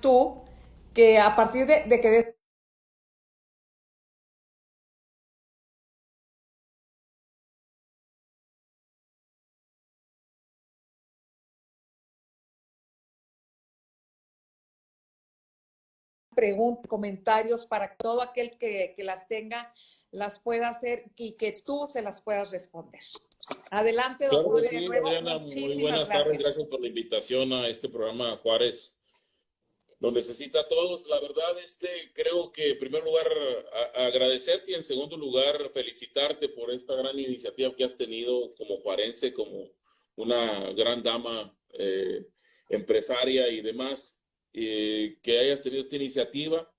tú que a partir de que preguntas, comentarios para todo aquel que las tenga, las pueda hacer y que tú se las puedas responder. Adelante, Claro doctor, que de sí, nuevo, Adriana, muy muchísimas buenas tardes, gracias. gracias por la invitación a este programa Juárez. Lo necesita a todos. La verdad, creo que en primer lugar agradecerte y en segundo lugar felicitarte por esta gran iniciativa que has tenido como juarense, como una gran dama empresaria y demás, que hayas tenido esta iniciativa.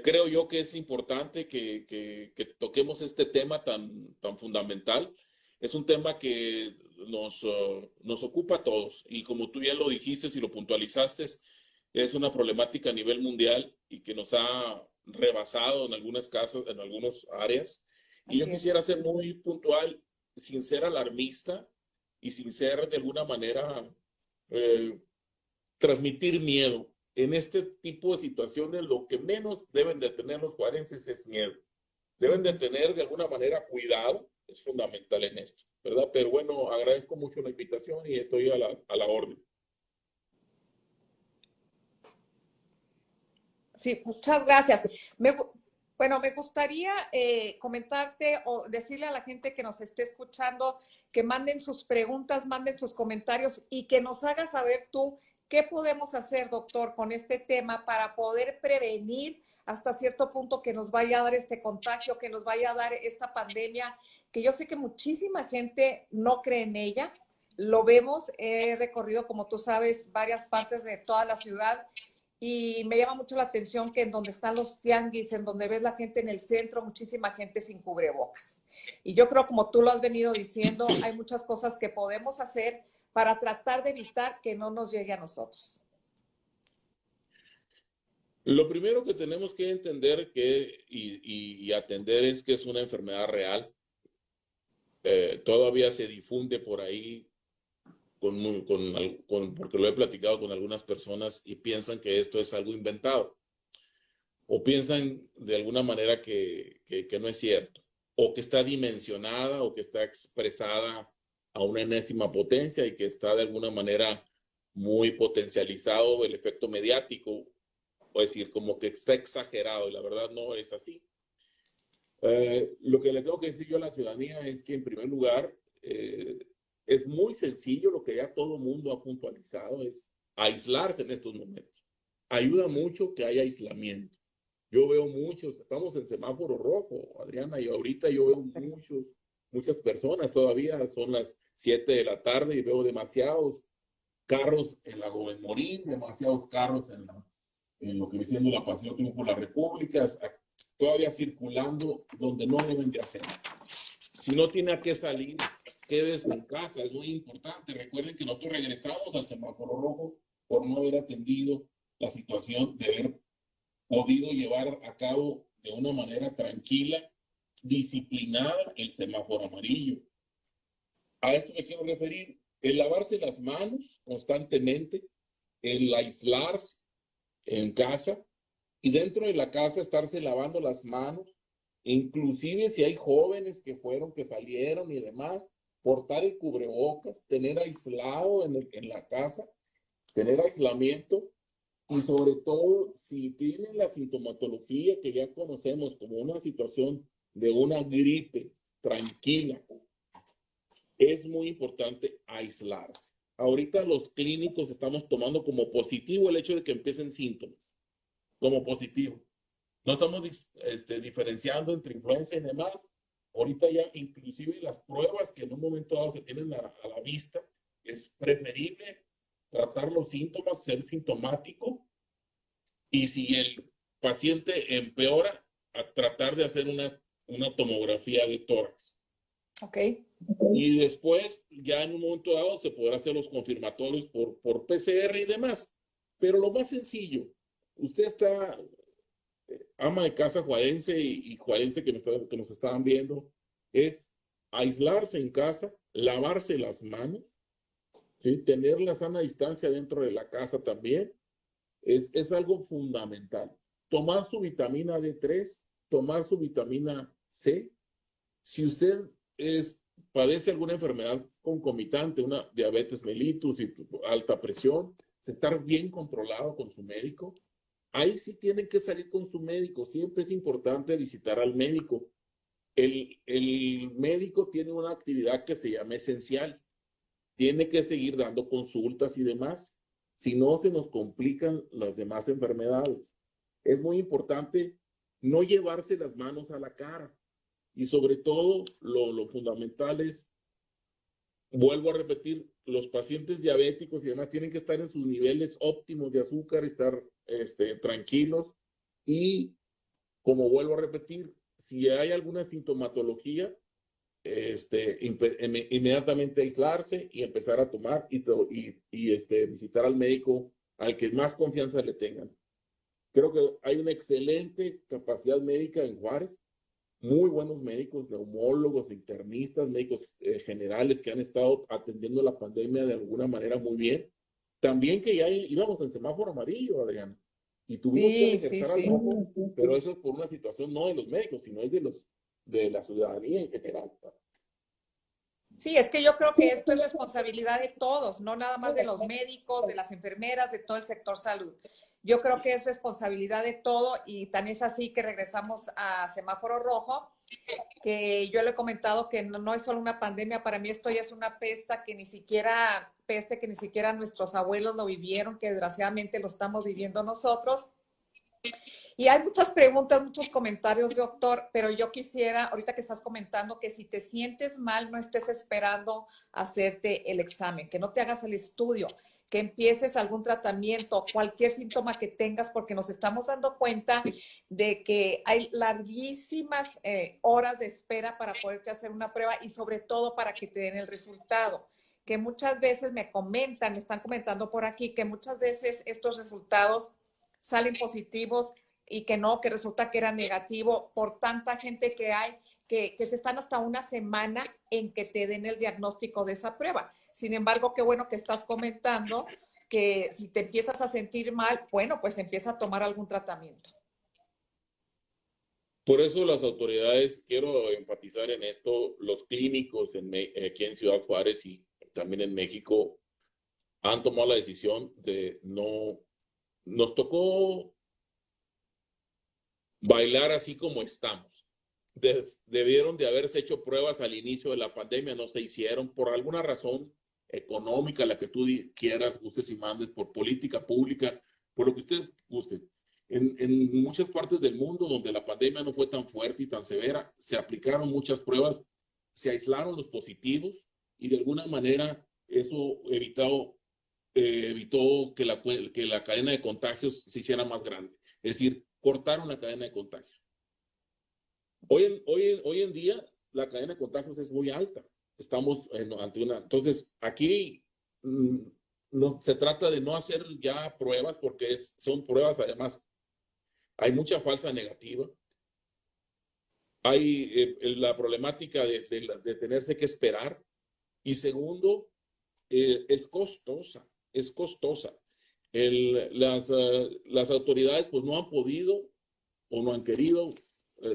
Creo yo que es importante que toquemos este tema tan fundamental. Es un tema que nos ocupa a todos y como tú ya lo dijiste y lo puntualizaste, es una problemática a nivel mundial y que nos ha rebasado en algunas casas, en algunas áreas. Y yo Así es. quisiera ser muy puntual, sin ser alarmista y sin ser de alguna manera eh, transmitir miedo. En este tipo de situaciones, lo que menos deben de tener los juarenses es miedo. Deben de tener de alguna manera cuidado, es fundamental en esto, ¿verdad? Pero bueno, agradezco mucho la invitación y estoy a la orden. Sí, muchas gracias. Bueno, me gustaría comentarte o decirle a la gente que nos esté escuchando que manden sus preguntas, manden sus comentarios y que nos haga saber tú qué podemos hacer, doctor, con este tema para poder prevenir hasta cierto punto que nos vaya a dar este contagio, que nos vaya a dar esta pandemia, que yo sé que muchísima gente no cree en ella. Lo vemos, he recorrido, como tú sabes, varias partes de toda la ciudad y me llama mucho la atención que en donde están los tianguis, en donde ves la gente en el centro, muchísima gente sin cubrebocas. Y yo creo, como tú lo has venido diciendo, hay muchas cosas que podemos hacer para tratar de evitar que no nos llegue a nosotros. Lo primero que tenemos que entender y atender es que es una enfermedad real. Todavía se difunde por ahí porque lo he platicado con algunas personas y piensan que esto es algo inventado o piensan de alguna manera que no es cierto o que está dimensionada o que está expresada a una enésima potencia y que está de alguna manera muy potencializado el efecto mediático, o decir, como que está exagerado y la verdad no es así. Lo que le tengo que decir yo a la ciudadanía es que en primer lugar es muy sencillo lo que ya todo el mundo ha puntualizado, es aislarse en estos momentos. Ayuda mucho que haya aislamiento. Yo veo muchos, estamos en semáforo rojo, Adriana, y ahorita yo veo muchas personas todavía, son las 7 de la tarde y veo demasiados carros en la Gómez Morín, demasiados carros en lo que viene siendo la Paseo Triunfo de las Repúblicas, todavía circulando donde no deben de hacer. Si no tiene a qué salir, quédese en casa, es muy importante. Recuerden que nosotros regresamos al semáforo rojo por no haber atendido la situación de haber podido llevar a cabo de una manera tranquila, disciplinada, el semáforo amarillo. A esto me quiero referir, el lavarse las manos constantemente, el aislarse en casa y dentro de la casa estarse lavando las manos, inclusive si hay jóvenes que fueron, que salieron y demás, portar el cubrebocas, tener aislado en la casa, tener aislamiento y sobre todo si tienen la sintomatología que ya conocemos como una situación de una gripe tranquila, es muy importante aislarse. Ahorita los clínicos estamos tomando como positivo el hecho de que empiecen síntomas, como positivo. No estamos diferenciando entre influenza y demás. Ahorita ya inclusive las pruebas que en un momento dado se tienen a la vista, es preferible tratar los síntomas, ser sintomático y si el paciente empeora, a tratar de hacer una tomografía de tórax. Ok. Y después, ya en un momento dado, se podrá hacer los confirmatorios por PCR y demás. Pero lo más sencillo, usted está ama de casa juarense y juarense que nos estaban viendo, es aislarse en casa, lavarse las manos, ¿sí? Tener la sana distancia dentro de la casa también Es algo fundamental. Tomar su vitamina D3, tomar su vitamina C. Si usted padece alguna enfermedad concomitante, una diabetes mellitus y alta presión, estar bien controlado con su médico. Ahí sí tienen que salir con su médico. Siempre es importante visitar al médico. El médico tiene una actividad que se llama esencial. Tiene que seguir dando consultas y demás. Si no, se nos complican las demás enfermedades. Es muy importante no llevarse las manos a la cara. Y sobre todo, lo fundamental es, vuelvo a repetir, los pacientes diabéticos y demás tienen que estar en sus niveles óptimos de azúcar, estar tranquilos. Y como vuelvo a repetir, si hay alguna sintomatología, inmediatamente aislarse y empezar a tomar y visitar al médico al que más confianza le tengan. Creo que hay una excelente capacidad médica en Juárez, muy buenos médicos, neumólogos, internistas, médicos generales que han estado atendiendo la pandemia de alguna manera muy bien. También que ya íbamos en semáforo amarillo, Adriana, y tuvimos que regresar al rojo, pero eso es por una situación no de los médicos, sino es de la ciudadanía en general. Sí, es que yo creo que esto es responsabilidad de todos, no nada más de los médicos, de las enfermeras, de todo el sector salud. Yo creo que es responsabilidad de todo y tan es así que regresamos a semáforo rojo, que yo le he comentado que no es solo una pandemia, para mí esto ya es una peste que ni siquiera nuestros abuelos lo vivieron, que desgraciadamente lo estamos viviendo nosotros. Y hay muchas preguntas, muchos comentarios, doctor, pero yo quisiera, ahorita que estás comentando, que si te sientes mal, no estés esperando hacerte el examen, que no te hagas el estudio, que empieces algún tratamiento, cualquier síntoma que tengas, porque nos estamos dando cuenta de que hay larguísimas horas de espera para poderte hacer una prueba y sobre todo para que te den el resultado. Que muchas veces me están comentando por aquí, que muchas veces estos resultados salen positivos y que no, que resulta que era negativo por tanta gente que hay, que se están hasta una semana en que te den el diagnóstico de esa prueba. Sin embargo, qué bueno que estás comentando que si te empiezas a sentir mal, bueno, pues empieza a tomar algún tratamiento. Por eso las autoridades, quiero enfatizar en esto, los clínicos aquí en Ciudad Juárez y también en México han tomado la decisión de no, nos tocó bailar así como estamos. Debieron de haberse hecho pruebas al inicio de la pandemia, no se hicieron por alguna razón económica, la que tú quieras, gustes y mandes, por política pública, por lo que ustedes gusten. En muchas partes del mundo donde la pandemia no fue tan fuerte y tan severa, se aplicaron muchas pruebas, se aislaron los positivos y de alguna manera eso evitó que la cadena de contagios se hiciera más grande. Es decir, cortaron la cadena de contagios. Hoy en día la cadena de contagios es muy alta. Estamos ante una... Entonces, aquí no, se trata de no hacer ya pruebas porque son pruebas, además, hay mucha falsa negativa. Hay la problemática de tenerse que esperar. Y segundo, es costosa, es costosa. Las autoridades pues no han podido o no han querido,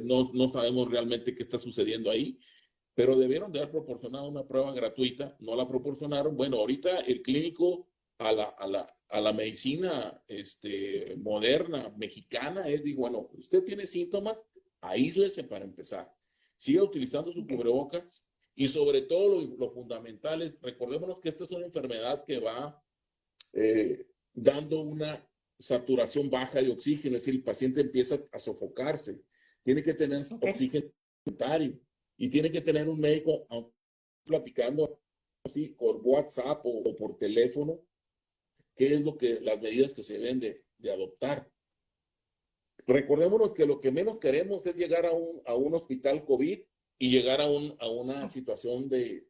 no sabemos realmente qué está sucediendo ahí, pero debieron de haber proporcionado una prueba gratuita, no la proporcionaron. Bueno, ahorita el clínico a la medicina moderna, mexicana, digo, bueno, usted tiene síntomas, aíslese para empezar. Siga utilizando su cubrebocas y sobre todo lo fundamental es, recordémonos que esta es una enfermedad que va dando una saturación baja de oxígeno, es decir, el paciente empieza a sofocarse, tiene que tener oxígeno sanitario y tiene que tener un médico platicando así por WhatsApp o por teléfono, qué es las medidas que se deben de adoptar. Recordémonos que lo que menos queremos es llegar a un hospital COVID y llegar a una situación de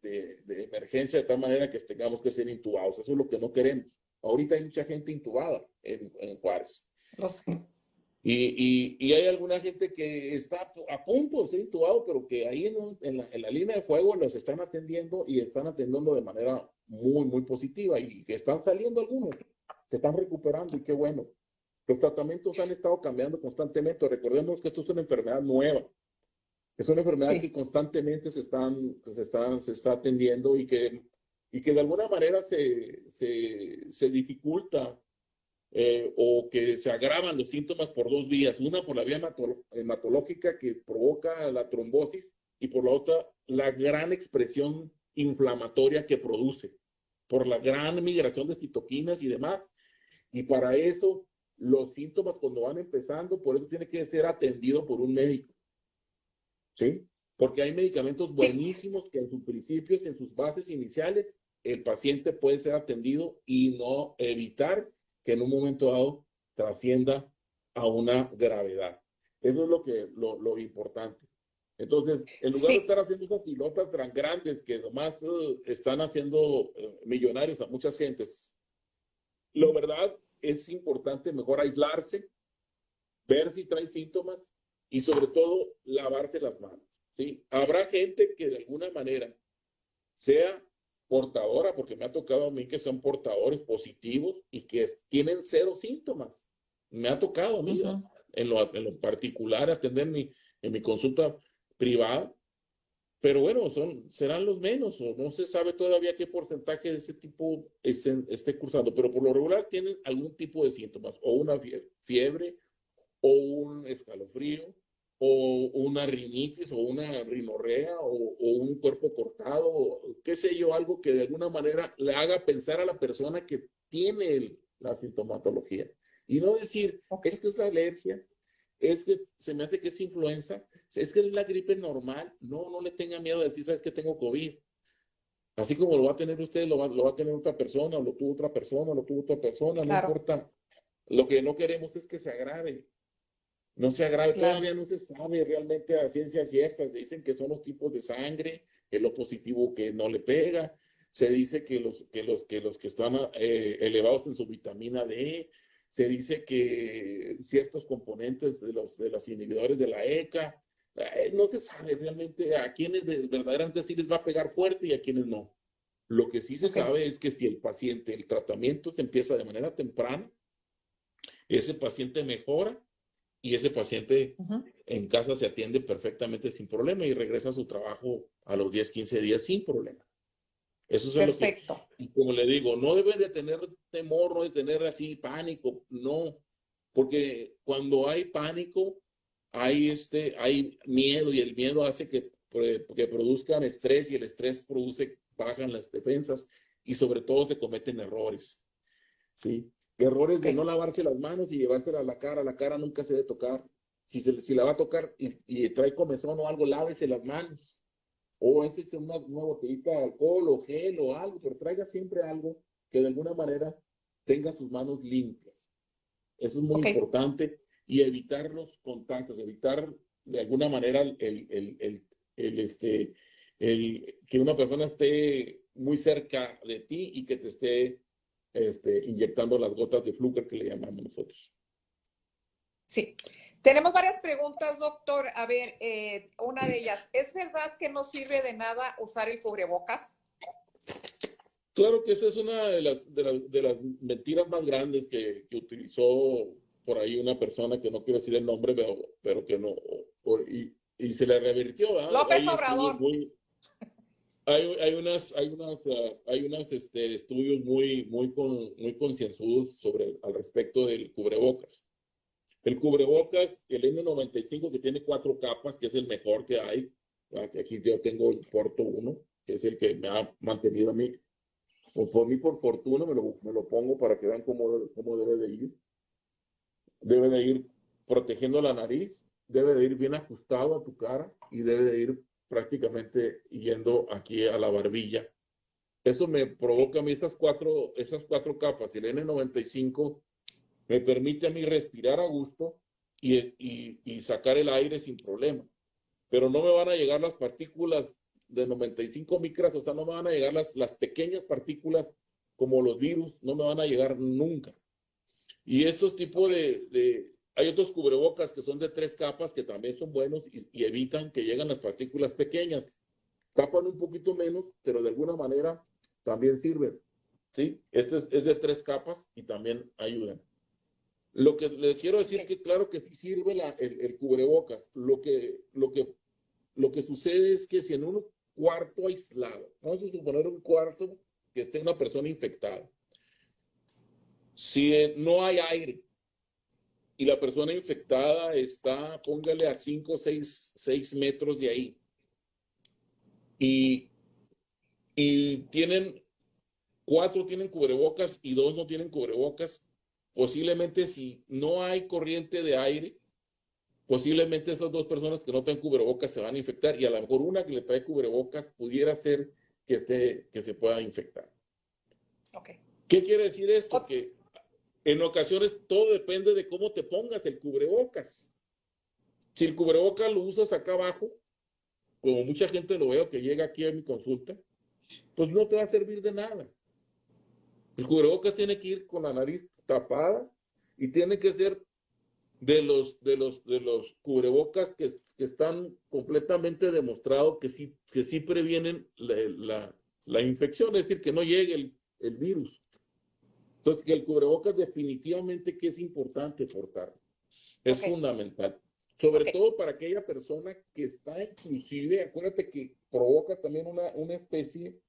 emergencia de tal manera que tengamos que ser intubados. Eso es lo que no queremos. Ahorita hay mucha gente intubada en Juárez. Lo sé. Y hay alguna gente que está a punto de ser intubado, pero que ahí en la línea de fuego los están atendiendo y están atendiendo de manera muy, muy positiva y que están saliendo algunos, se están recuperando y qué bueno. Los tratamientos han estado cambiando constantemente. Recordemos que esto es una enfermedad nueva. Es una enfermedad que Sí. constantemente se está atendiendo y que de alguna manera se dificulta o que se agravan los síntomas por dos vías. Una por la vía hematológica que provoca la trombosis y por la otra la gran expresión inflamatoria que produce por la gran migración de citoquinas y demás. Y para eso los síntomas cuando van empezando, por eso tiene que ser atendido por un médico. ¿Sí? Porque hay medicamentos Sí. buenísimos que en sus principios, en sus bases iniciales, el paciente puede ser atendido y no evitar que en un momento dado trascienda a una gravedad. Eso es lo importante. Entonces, en lugar de Sí. estar haciendo esas pilotas tan grandes que nomás están haciendo millonarios a muchas gentes, lo verdad es importante mejor aislarse, ver si trae síntomas y sobre todo lavarse las manos. ¿Sí? Habrá gente que de alguna manera sea portadora, porque me ha tocado a mí que son portadores positivos y que tienen cero síntomas. Me ha tocado a mí, Ujú. en lo particular, atender en mi consulta privada, pero bueno, serán los menos, o no se sabe todavía qué porcentaje de ese tipo esté cursando, pero por lo regular tienen algún tipo de síntomas, o una fiebre o un escalofrío, o una rinitis, o una rinorrea, o un cuerpo cortado, o qué sé yo, algo que de alguna manera le haga pensar a la persona que tiene la sintomatología. Y no decir, Ok. es que es la alergia, es que se me hace que es influenza, es que es la gripe normal. No, no le tenga miedo de decir, sabes que tengo COVID. Así como lo va a tener usted, lo va a tener otra persona, lo tuvo otra persona, lo tuvo otra persona, no Claro, importa. Lo que no queremos es que se agrave. No se agrave, claro. todavía no se sabe realmente a ciencia cierta. Se dicen que son los tipos de sangre, que es lo positivo que no le pega. Se dice que los que están elevados en su vitamina D. Se dice que ciertos componentes de los inhibidores de la ECA. No se sabe realmente a quienes verdaderamente sí les va a pegar fuerte y a quienes no. Lo que sí se Ok. sabe es que si el paciente, el tratamiento se empieza de manera temprana, ese paciente mejora y ese paciente Ujú. en casa se atiende perfectamente sin problema y regresa a su trabajo a los 10, 15 días sin problema. Eso es lo que, Perfecto. y como le digo, no debe de tener temor, no de tener así pánico, no, porque cuando hay pánico, hay miedo y el miedo hace que produzcan estrés y el estrés bajan las defensas y sobre todo se cometen errores. ¿Sí? Errores Ok. de no lavarse las manos y llevársela a la cara nunca se debe tocar. Si la va a tocar y trae comezón o algo, lávese las manos. O es una botellita de alcohol o gel o algo, pero traiga siempre algo que de alguna manera tenga sus manos limpias. Eso es muy Ok. importante y evitar los contactos, evitar de alguna manera el, este, que una persona esté muy cerca de ti y que te esté inyectando las gotas de flúor que le llamamos nosotros. Sí. Tenemos varias preguntas, doctor. A ver, una de ellas, ¿es verdad que no sirve de nada usar el cubrebocas? Claro que esa es una de las mentiras más grandes que utilizó por ahí una persona que no quiero decir el nombre, pero que no, y se le revirtió, ¿verdad? López Hay estudios Obrador. muy, hay unas estudios muy concienzudos al respecto del cubrebocas. El Sí. cubrebocas, el N95 que tiene 4 capas, que es el mejor que hay, ¿verdad? Que aquí yo porto uno, que es el que me ha mantenido a mí, o por mí por fortuna me lo pongo para que vean cómo debe de ir. Debe de ir protegiendo la nariz, debe de ir bien ajustado a tu cara y debe de ir prácticamente yendo aquí a la barbilla. Eso me Ok. provoca a mí esas cuatro capas. El N95 me permite a mí respirar a gusto y sacar el aire sin problema. Pero no me van a llegar las partículas de 95 micras, o sea, no me van a llegar las pequeñas partículas como los virus, no me van a llegar nunca. Y estos tipos Ok. hay otros cubrebocas que son de 3 capas que también son buenos y evitan que lleguen las partículas pequeñas. Tapan un poquito menos, pero de alguna manera también sirven. ¿Sí? Este es de 3 capas y también ayudan. Lo que le quiero decir Ok. que claro que sí sirve el cubrebocas. Lo que sucede es que si en un cuarto aislado, vamos a suponer un cuarto que esté una persona infectada, si no hay aire y la persona infectada está, póngale a 5 o 6 metros de ahí, y, y cuatro tienen cubrebocas y dos no tienen cubrebocas, posiblemente si no hay corriente de aire, posiblemente esas dos personas que no traen cubrebocas se van a infectar y a lo mejor una que le trae cubrebocas pudiera ser que se pueda infectar. Ok. ¿Qué quiere decir esto? Ot- Que en ocasiones todo depende de cómo te pongas el cubrebocas. Si el cubrebocas lo usas acá abajo, como mucha gente lo veo que llega aquí a mi consulta, pues no te va a servir de nada. El cubrebocas tiene que ir con la nariz tapada y tiene que ser de los cubrebocas que están completamente demostrados que sí previenen la infección, es decir, que no llegue el virus. Entonces, que el cubrebocas definitivamente que es importante portar, es ok. fundamental. Sobre Ok. todo para aquella persona que está inclusive, acuérdate que provoca también una especie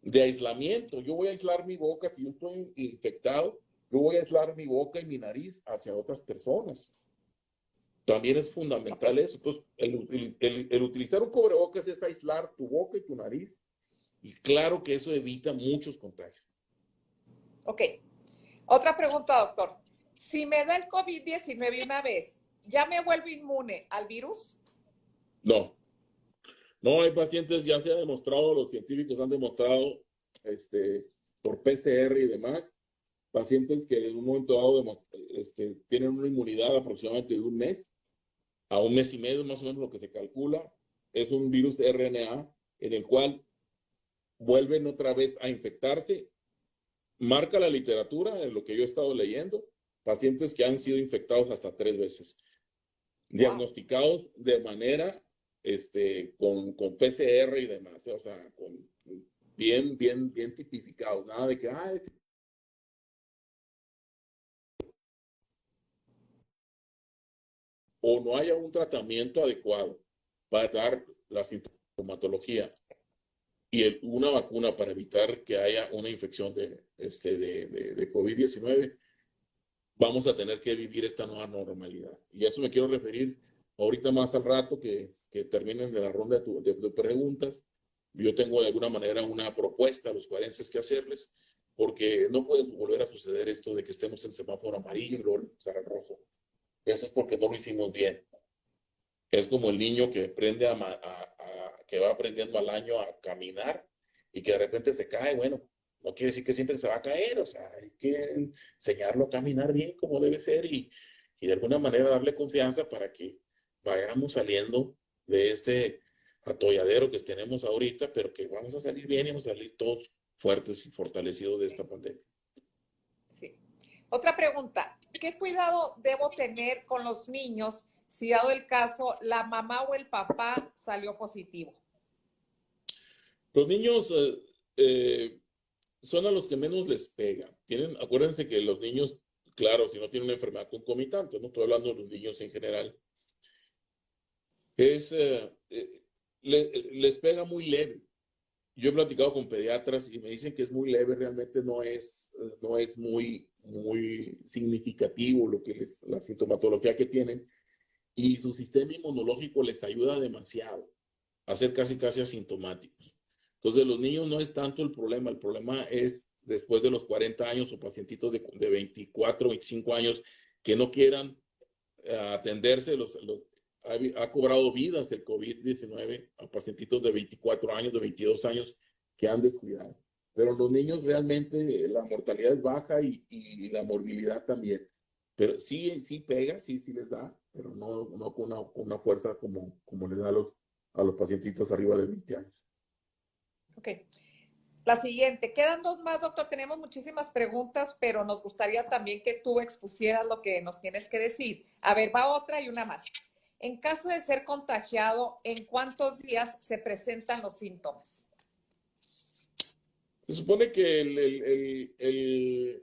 de aislamiento. Yo voy a aislar mi boca, si yo estoy infectado, yo voy a aislar mi boca y mi nariz hacia otras personas. También es Ok. fundamental eso. Entonces, el utilizar un cubrebocas es aislar tu boca y tu nariz. Y claro que eso evita muchos contagios. Ok. Otra pregunta, doctor. Si me da el COVID-19 una vez, ¿ya me vuelvo inmune al virus? No, no hay pacientes, ya se ha demostrado, los científicos han demostrado por PCR y demás, pacientes que en un momento dado tienen una inmunidad aproximadamente de un mes a un mes y medio, más o menos lo que se calcula. Es un virus RNA en el cual vuelven otra vez a infectarse. Marca la literatura, en lo que yo he estado leyendo, pacientes que han sido infectados hasta 3 veces, Wow. diagnosticados de manera con PCR y demás, o sea, bien, bien, bien tipificados, nada de que, o no haya un tratamiento adecuado para dar la sintomatología y una vacuna para evitar que haya una infección de COVID-19, vamos a tener que vivir esta nueva normalidad. Y a eso me quiero referir ahorita más al rato que terminen de la ronda de preguntas. Yo tengo de alguna manera una propuesta a los forenses que hacerles, porque no puede volver a suceder esto de que estemos en semáforo amarillo y luego estar en rojo. Eso es porque no lo hicimos bien. Es como el niño que que va aprendiendo al año a caminar y que de repente se cae. Bueno, no quiere decir que siempre se va a caer, o sea, hay que enseñarlo a caminar bien como debe ser y de alguna manera darle confianza para que vayamos saliendo de este atolladero que tenemos ahorita, pero que vamos a salir bien y vamos a salir todos fuertes y fortalecidos de esta pandemia. Sí. Otra pregunta. ¿Qué cuidado debo tener con los niños si dado el caso la mamá o el papá salió positivo? Los niños son a los que menos les pega. Acuérdense que los niños, claro, si no tienen una enfermedad concomitante, no estoy hablando de los niños en general, es, les pega muy leve. Yo he platicado con pediatras y me dicen que es muy leve, realmente no es muy, muy significativo la sintomatología que tienen y su sistema inmunológico les ayuda demasiado a ser casi, casi asintomáticos. Entonces, los niños no es tanto el problema es después de los 40 años o pacientitos de 24, 25 años que no quieran atenderse, ha cobrado vidas el COVID-19 a pacientitos de 24 años, de 22 años que han descuidado. Pero los niños realmente la mortalidad es baja y la morbilidad también. Pero sí, sí pega, sí, sí les da, pero no con una fuerza como les da a los pacientitos arriba de 20 años. Ok. La siguiente. Quedan dos más, doctor. Tenemos muchísimas preguntas, pero nos gustaría también que tú expusieras lo que nos tienes que decir. A ver, va otra y una más. En caso de ser contagiado, ¿en cuántos días se presentan los síntomas? Se supone que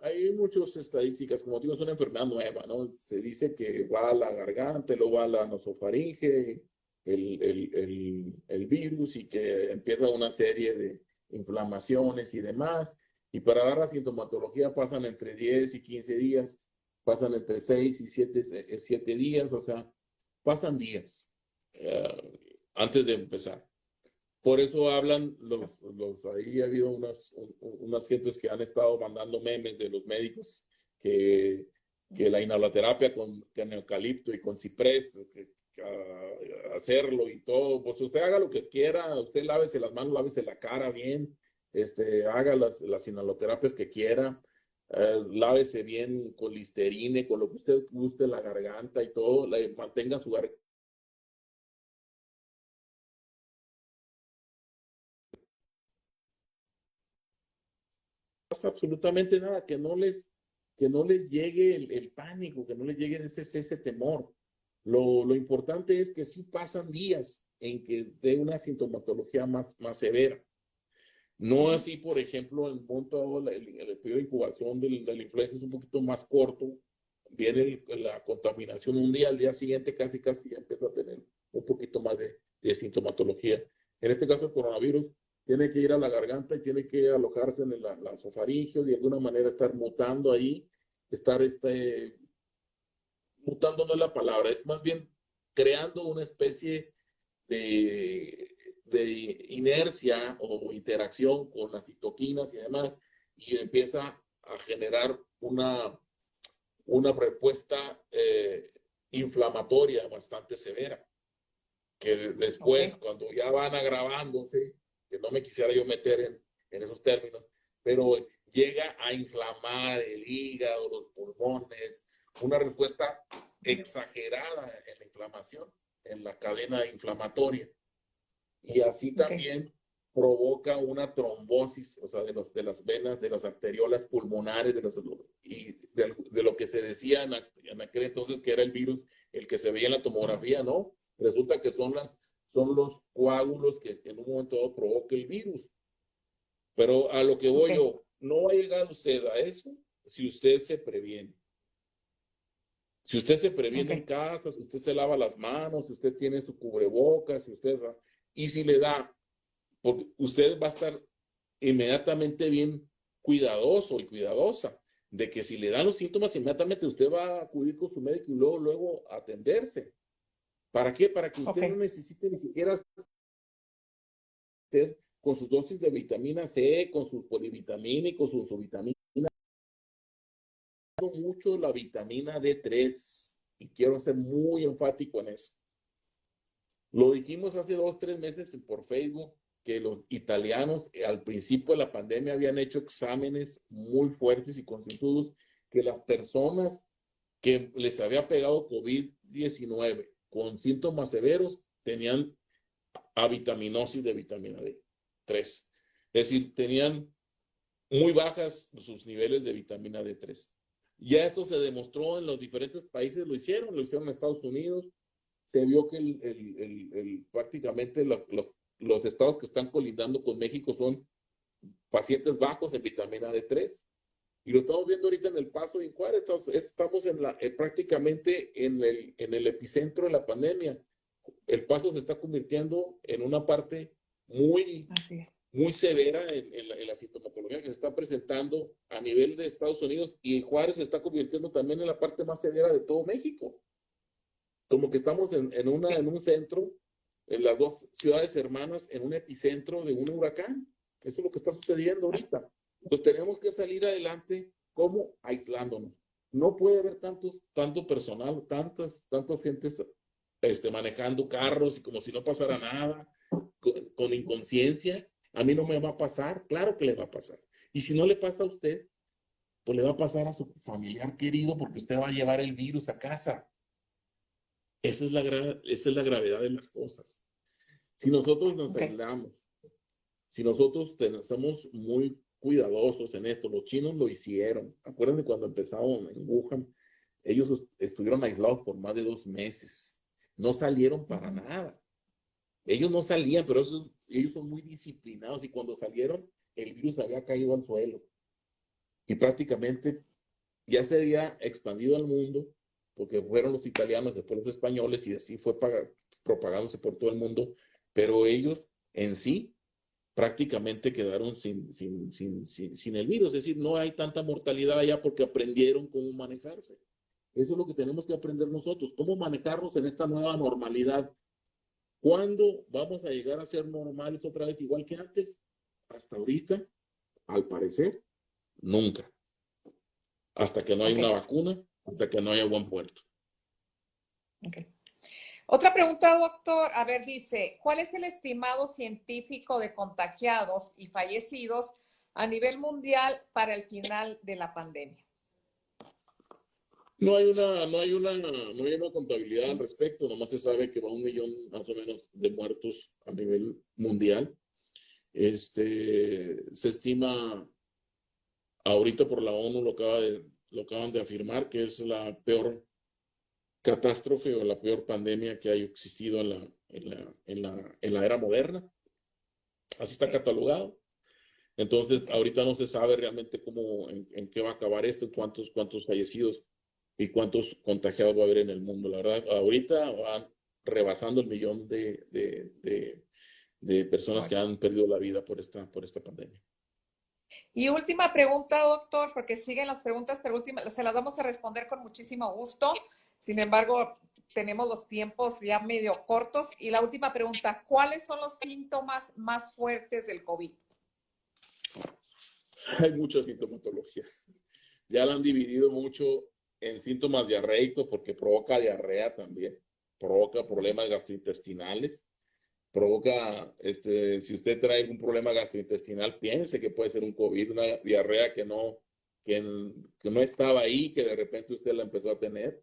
hay muchas estadísticas, como digo, es una enfermedad nueva, ¿no? Se dice que va a la garganta, luego va a la nasofaringe, el virus y que empieza una serie de inflamaciones y demás. Y para dar la sintomatología pasan entre 10 y 15 días, pasan entre 6 y 7 días, o sea, pasan días antes de empezar. Por eso hablan ahí ha habido unas gentes que han estado mandando memes de los médicos que la inhaloterapia con eucalipto y con ciprés, hacerlo y todo, pues usted haga lo que quiera, usted lávese las manos, lávese la cara bien, haga las inhaloterapias que quiera, lávese bien con Listerine, con lo que usted guste, la garganta y todo, mantenga su garganta pasa absolutamente nada, que no les llegue el pánico, que no les llegue ese temor. Lo importante es que sí pasan días en que dé una sintomatología más severa. No así, por ejemplo, en punto el periodo de incubación de la influenza es un poquito más corto, viene la contaminación un día, al día siguiente casi ya empieza a tener un poquito más de sintomatología. En este caso, el coronavirus tiene que ir a la garganta y tiene que alojarse en la esofaringio, de alguna manera estar mutando ahí, estar mutando no es la palabra, es más bien creando una especie de inercia o interacción con las citoquinas y demás, y empieza a generar una respuesta inflamatoria bastante severa, que después, Ok, cuando ya van agravándose, que no me quisiera yo meter en esos términos, pero llega a inflamar el hígado, los pulmones, una respuesta exagerada en la inflamación, en la cadena inflamatoria. Y así ok, también provoca una trombosis, o sea, de las venas, de las arteriolas pulmonares, y de lo que se decía en aquel entonces que era el virus, el que se veía en la tomografía, ¿no? Resulta que son los coágulos que en un momento dado provoca el virus. Pero a lo que ok, voy yo, no va a llegar usted a eso si usted se previene. Si usted se previene en ok, casa, si usted se lava las manos, si usted tiene su cubrebocas, si usted va, y si le da, porque usted va a estar inmediatamente bien cuidadoso y cuidadosa de que si le dan los síntomas, inmediatamente usted va a acudir con su médico y luego atenderse. ¿Para qué? Para que usted no ok, necesite ni siquiera usted con sus dosis de vitamina C, con sus polivitamina y con su vitamina, mucho la vitamina D3 y quiero ser muy enfático en eso. Lo dijimos hace 2, 3 meses por Facebook que los italianos al principio de la pandemia habían hecho exámenes muy fuertes y concienzudos que las personas que les había pegado COVID-19 con síntomas severos tenían avitaminosis de vitamina D3. Es decir, tenían muy bajas sus niveles de vitamina D3. Ya esto se demostró en los diferentes países, lo hicieron en Estados Unidos, se vio que prácticamente los estados que están colindando con México son pacientes bajos en vitamina D3. Y lo estamos viendo ahorita en El Paso y en Juárez. Estamos prácticamente en el epicentro de la pandemia. El Paso se está convirtiendo en una parte muy, así es. muy severa en la sintomatología que se está presentando a nivel de Estados Unidos y Juárez se está convirtiendo también en la parte más severa de todo México. Como que estamos en un centro, en las dos ciudades hermanas, en un epicentro de un huracán. Eso es lo que está sucediendo ahorita. Pues tenemos que salir adelante como aislándonos. No puede haber tanto personal, tantas gentes manejando carros y como si no pasara nada, con inconsciencia. A mí no me va a pasar, claro que le va a pasar. Y si no le pasa a usted, pues le va a pasar a su familiar querido porque usted va a llevar el virus a casa. Esa es la gravedad de las cosas. Si nosotros nos Ok, aislamos, si nosotros somos muy cuidadosos en esto, los chinos lo hicieron. Acuérdense cuando empezaron en Wuhan, ellos estuvieron aislados por más de 2 meses. No salieron para ujú, nada. Ellos no salían, pero ellos son muy disciplinados y cuando salieron el virus había caído al suelo y prácticamente ya se había expandido al mundo, porque fueron los italianos, después los españoles, y así fue propagándose por todo el mundo, pero ellos en sí prácticamente quedaron sin el virus, es decir, no hay tanta mortalidad allá porque aprendieron cómo manejarse. Eso es lo que tenemos que aprender nosotros, cómo manejarnos en esta nueva normalidad. ¿Cuándo vamos a llegar a ser normales otra vez igual que antes? Hasta ahorita, al parecer, nunca. Hasta que no haya una Ok, vacuna, hasta que no haya buen puerto. ok. Otra pregunta, doctor. A ver, dice, ¿cuál es el estimado científico de contagiados y fallecidos a nivel mundial para el final de la pandemia? No hay una contabilidad al respecto, nomás se sabe que va 1 millón más o menos de muertos a nivel mundial. Se estima, ahorita por la ONU lo acaban de afirmar, que es la peor catástrofe o la peor pandemia que haya existido en la era moderna. Así está Ok, catalogado. Entonces, ok. ahorita no se sabe realmente en qué va a acabar esto, en cuántos fallecidos y cuántos contagiados va a haber en el mundo. La verdad, ahorita van rebasando el millón de personas que Bueno. han perdido la vida por esta pandemia. Y última pregunta, doctor, porque siguen las preguntas, pero se las vamos a responder con muchísimo gusto. Sin embargo, tenemos los tiempos ya medio cortos. Y la última pregunta, ¿cuáles son los síntomas más fuertes del COVID? Hay mucha sintomatología. Ya la han dividido mucho en síntomas diarreicos porque provoca diarrea también, provoca problemas gastrointestinales, provoca, si usted trae algún problema gastrointestinal, piense que puede ser un COVID, una diarrea que, que no estaba ahí, que de repente usted la empezó a tener.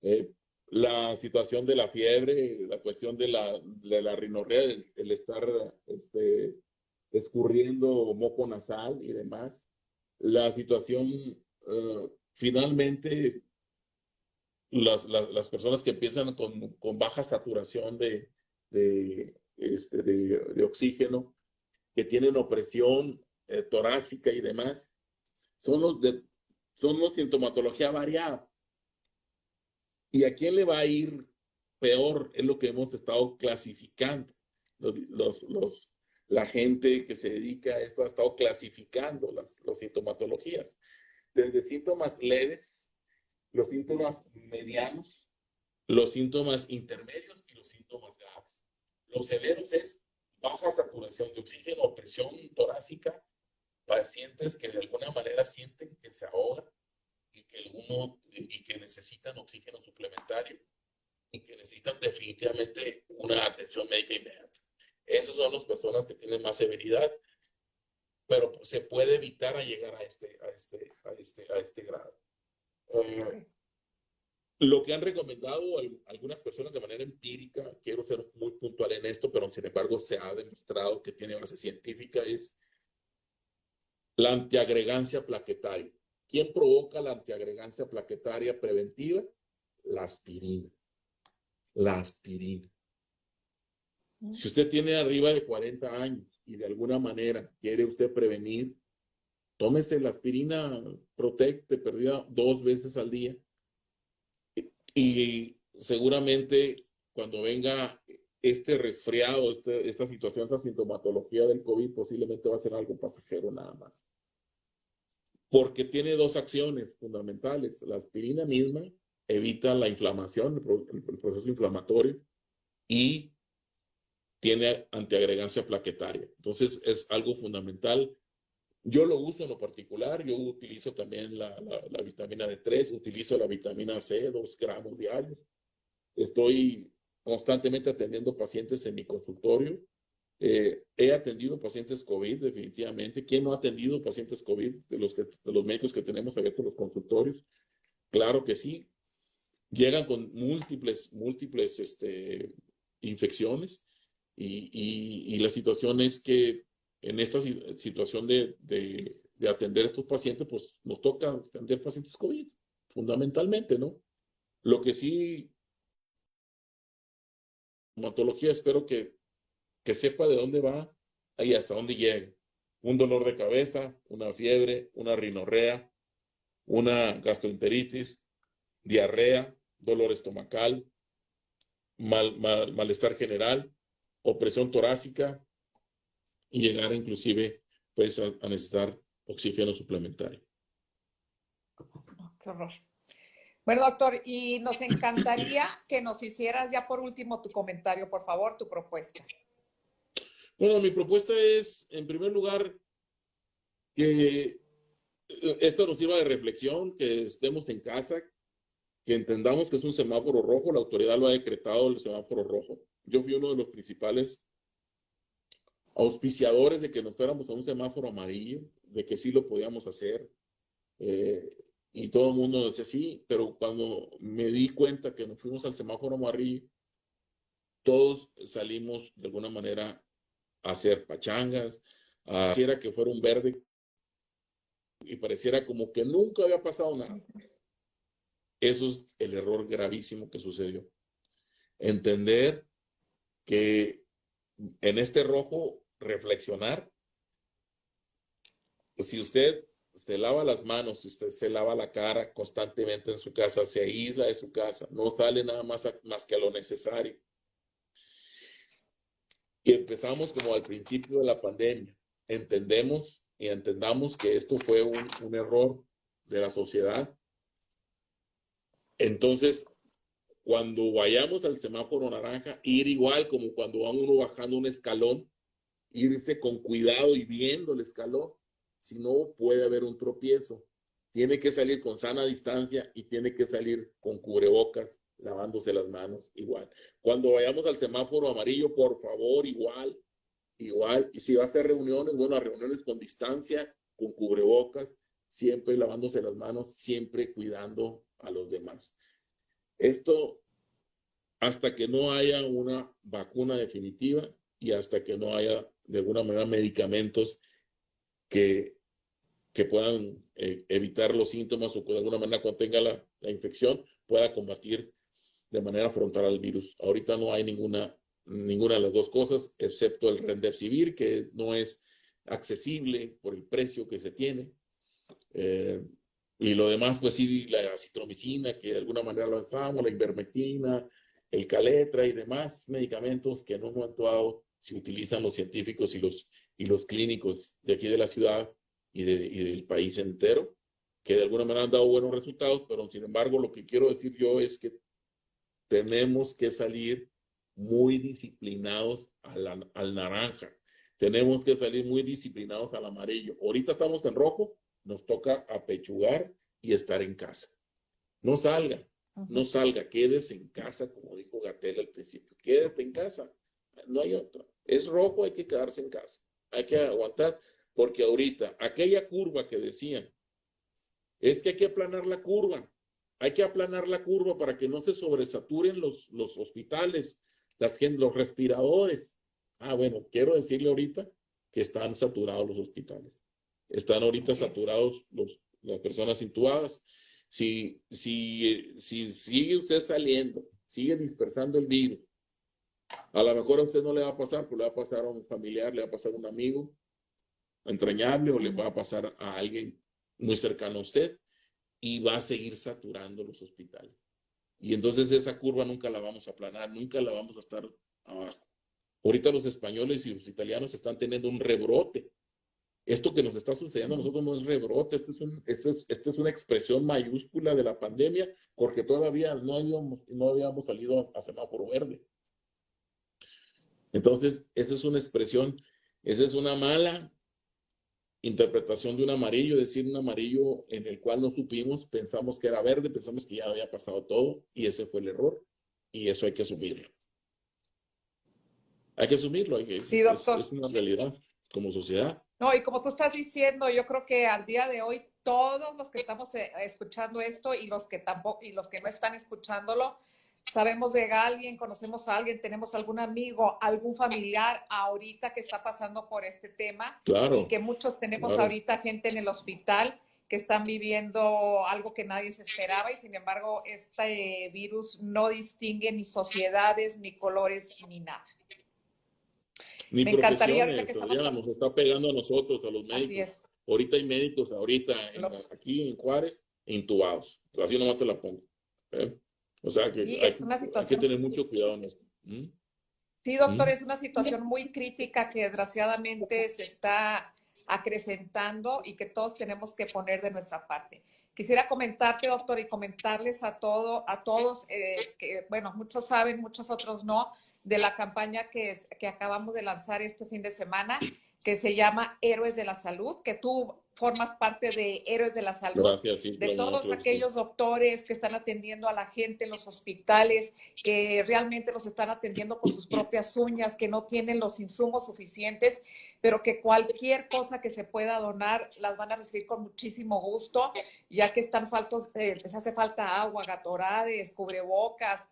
Eh, la situación de la fiebre, la cuestión de la rinorrea, el estar escurriendo moco nasal y demás. La situación, finalmente, las personas que empiezan con baja saturación de oxígeno, que tienen opresión torácica y demás, son los sintomatología variada. ¿Y a quién le va a ir peor? Es lo que hemos estado clasificando. La gente que se dedica a esto ha estado clasificando las sintomatologías. Desde síntomas leves, los síntomas medianos, los síntomas intermedios y los síntomas graves. Los severos es baja saturación de oxígeno, presión torácica, pacientes que de alguna manera sienten que se ahogan y que necesitan oxígeno suplementario y que necesitan definitivamente una atención médica inmediata. Esas son las personas que tienen más severidad, pero se puede evitar a llegar a este grado. Ok. Lo que han recomendado algunas personas de manera empírica, quiero ser muy puntual en esto, pero sin embargo se ha demostrado que tiene base científica, es la antiagregancia plaquetaria. ¿Quién provoca la antiagregancia plaquetaria preventiva? La aspirina. La aspirina. Si usted tiene arriba de 40 años y de alguna manera quiere usted prevenir, tómese la aspirina Protect de pérdida 2 veces al día y seguramente cuando venga este resfriado, esta situación, esta sintomatología del COVID, posiblemente va a ser algo pasajero nada más. Porque tiene dos acciones fundamentales. La aspirina misma evita la inflamación, el proceso inflamatorio, y tiene antiagregancia plaquetaria. Entonces es algo fundamental. Yo lo uso en lo particular, yo utilizo también la vitamina D3, utilizo la vitamina C, 2 gramos diarios. Estoy constantemente atendiendo pacientes en mi consultorio. He atendido pacientes COVID, definitivamente. ¿Quién no ha atendido pacientes COVID de los médicos que tenemos abiertos los consultorios? Claro que sí. Llegan con múltiples infecciones y la situación es que en esta situación de atender a estos pacientes, pues nos toca atender pacientes COVID, fundamentalmente, ¿no? Lo que sí, hematología, espero que sepa de dónde va y hasta dónde llega. un dolor de cabeza, una fiebre, una rinorrea, una gastroenteritis, diarrea, dolor estomacal, malestar general, opresión torácica y llegar inclusive pues, a necesitar oxígeno suplementario. Qué horror. Bueno, doctor, y nos encantaría que nos hicieras ya por último tu comentario, por favor, tu propuesta. Bueno, mi propuesta es, en primer lugar, que esto nos sirva de reflexión, que estemos en casa, que entendamos que es un semáforo rojo, la autoridad lo ha decretado el semáforo rojo. Yo fui uno de los principales auspiciadores de que nos fuéramos a un semáforo amarillo, de que sí lo podíamos hacer. Y todo el mundo decía sí, pero cuando me di cuenta que nos fuimos al semáforo amarillo, todos salimos de alguna manera a hacer pachangas, pareciera que fuera un verde y pareciera como que nunca había pasado nada. Eso es el error gravísimo que sucedió. Entender que en este rojo, reflexionar, si usted se lava las manos, si usted se lava la cara constantemente en su casa, se aísla de su casa, no sale nada más que a lo necesario. Y empezamos como al principio de la pandemia. Entendamos que esto fue un error de la sociedad. Entonces, cuando vayamos al semáforo naranja, ir igual como cuando va uno bajando un escalón, irse con cuidado y viendo el escalón, si no puede haber un tropiezo. Tiene que salir con sana distancia y tiene que salir con cubrebocas, lavándose las manos igual. Cuando vayamos al semáforo amarillo, por favor, igual. Y si va a hacer reuniones, bueno, reuniones con distancia, con cubrebocas, siempre lavándose las manos, siempre cuidando a los demás. Esto hasta que no haya una vacuna definitiva y hasta que no haya de alguna manera medicamentos que puedan evitar los síntomas o que de alguna manera contenga la infección, pueda combatir de manera frontal al virus. Ahorita no hay ninguna de las dos cosas, excepto el Remdesivir, que no es accesible por el precio que se tiene. Y lo demás, pues sí, la acitromicina, que de alguna manera lo lanzamos, la ivermectina, el Caletra y demás medicamentos que en un momento dado se utilizan los científicos y los clínicos de aquí de la ciudad y del país entero, que de alguna manera han dado buenos resultados, pero sin embargo lo que quiero decir yo es que tenemos que salir muy disciplinados al naranja, tenemos que salir muy disciplinados al amarillo. Ahorita estamos en rojo, nos toca apechugar y estar en casa. No salga, no salga, quédese en casa, como dijo Gatell al principio, quédate en casa, no hay otra. Es rojo, hay que quedarse en casa, hay que aguantar, porque ahorita, aquella curva que decían, es que hay que aplanar la curva, para que no se sobresaturen los hospitales, los respiradores. Bueno, quiero decirle ahorita que están saturados los hospitales, están ahorita saturados las personas intubadas. Si sigue usted saliendo, sigue dispersando el virus, a lo mejor a usted no le va a pasar, pero le va a pasar a un familiar, le va a pasar a un amigo entrañable o le va a pasar a alguien muy cercano a usted y va a seguir saturando los hospitales. Y entonces esa curva nunca la vamos a aplanar, nunca la vamos a estar abajo. Ahorita los españoles y los italianos están teniendo un rebrote. Esto que nos está sucediendo a nosotros no es rebrote, esto es una expresión mayúscula de la pandemia, porque todavía no habíamos salido a semáforo verde. Entonces, esa es una expresión, esa es una mala interpretación de un amarillo, es decir, un amarillo en el cual no supimos, pensamos que era verde, pensamos que ya había pasado todo, y ese fue el error, y eso hay que asumirlo. Hay que asumirlo, sí, doctor. Es una realidad como sociedad. No, y como tú estás diciendo, yo creo que al día de hoy todos los que estamos escuchando esto y los que tampoco y los que no están escuchándolo, sabemos de alguien, conocemos a alguien, tenemos algún amigo, algún familiar ahorita que está pasando por este tema. Claro, y que muchos tenemos claro. ahorita gente en el hospital que están viviendo algo que nadie se esperaba y sin embargo este virus no distingue ni sociedades, ni colores, ni nada. Ni Me encantaría ahorita que profesiones, estamos... Adriana, nos está pegando a nosotros, a los Así médicos. es. Ahorita hay médicos, Los, aquí en Juárez, intubados. Así nomás te la pongo. ¿Eh? O sea que y es una hay que situación... tener mucho cuidado en esto. ¿Mm? Sí, doctor, ¿Mm? es una situación muy crítica que desgraciadamente se está acrecentando y que todos tenemos que poner de nuestra parte. Quisiera comentarte, doctor, y comentarles a todos, que, bueno, muchos saben, muchos otros no, de la campaña que acabamos de lanzar este fin de semana, que se llama Héroes de la Salud, que tú formas parte de Héroes de la Salud, Gracias, sí, de todos claro que sí. aquellos doctores que están atendiendo a la gente en los hospitales, que realmente los están atendiendo con sus propias uñas, que no tienen los insumos suficientes, pero que cualquier cosa que se pueda donar las van a recibir con muchísimo gusto, ya que están faltos, les hace falta agua, Gatorades, cubrebocas,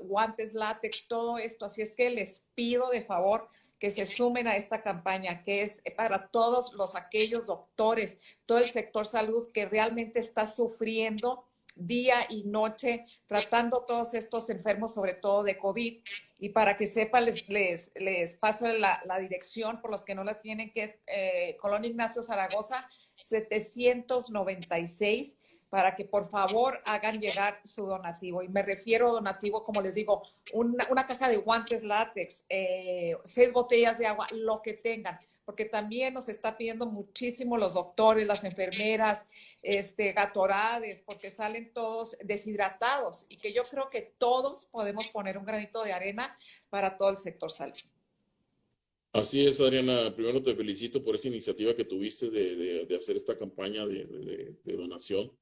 guantes látex, todo esto. Así es que les pido de favor que se sumen a esta campaña, que es para todos aquellos doctores, todo el sector salud que realmente está sufriendo día y noche, tratando todos estos enfermos, sobre todo de COVID. Y para que sepan, les paso la dirección por los que no la tienen, que es Colonia Ignacio Zaragoza, 796, para que por favor hagan llegar su donativo. Y me refiero a donativo, como les digo, una caja de guantes látex, 6 botellas de agua, lo que tengan, porque también nos está pidiendo muchísimo los doctores, las enfermeras, Gatorades, porque salen todos deshidratados y que yo creo que todos podemos poner un granito de arena para todo el sector salud. Así es, Adriana. Primero te felicito por esa iniciativa que tuviste de hacer esta campaña de donación.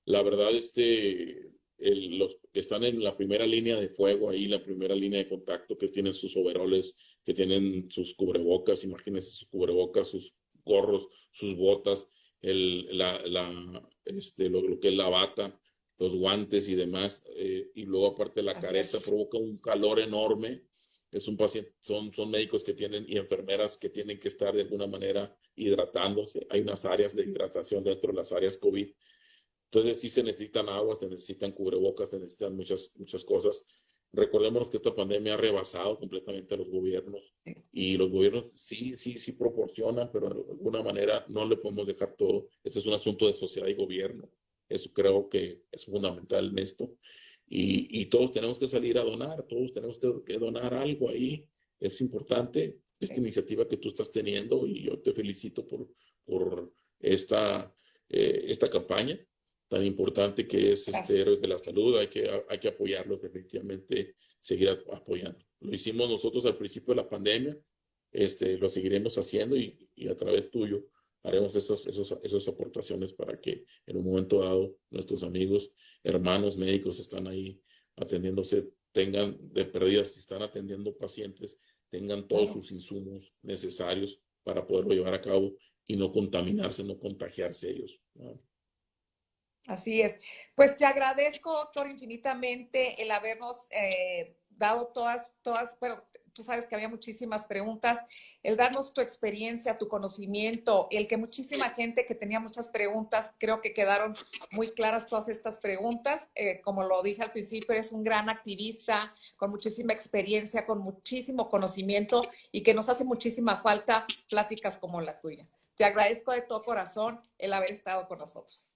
La verdad, los que están en la primera línea de fuego ahí, la primera línea de contacto, que tienen sus overoles, que tienen sus cubrebocas, imagínense sus cubrebocas, sus gorros, sus botas, lo que es la bata, los guantes y demás, y luego aparte la Así careta es. provoca un calor enorme. Es un paciente, son médicos que tienen y enfermeras que tienen que estar de alguna manera hidratándose. Hay unas áreas de hidratación dentro de las áreas COVID. Entonces sí se necesitan agua, se necesitan cubrebocas, se necesitan muchas cosas. Recordemos que esta pandemia ha rebasado completamente a los gobiernos y los gobiernos sí proporcionan, pero de alguna manera no le podemos dejar todo. Este es un asunto de sociedad y gobierno. Eso creo que es fundamental en esto. Y todos tenemos que salir a donar, todos tenemos que donar algo ahí. Es importante esta iniciativa que tú estás teniendo y yo te felicito por esta campaña tan importante que es Héroes de la Salud. Hay que apoyarlos, definitivamente seguir apoyando. Lo hicimos nosotros al principio de la pandemia, lo seguiremos haciendo y a través tuyo haremos esas aportaciones para que en un momento dado nuestros amigos, hermanos médicos están ahí atendiéndose, tengan de pérdidas, si están atendiendo pacientes, tengan todos sus insumos necesarios para poderlo llevar a cabo y no contaminarse, no contagiarse ellos, ¿no? Así es. Pues te agradezco, doctor, infinitamente el habernos dado bueno, tú sabes que había muchísimas preguntas, el darnos tu experiencia, tu conocimiento, el que muchísima gente que tenía muchas preguntas, creo que quedaron muy claras todas estas preguntas. Como lo dije al principio, eres un gran activista, con muchísima experiencia, con muchísimo conocimiento y que nos hace muchísima falta pláticas como la tuya. Te agradezco de todo corazón el haber estado con nosotros.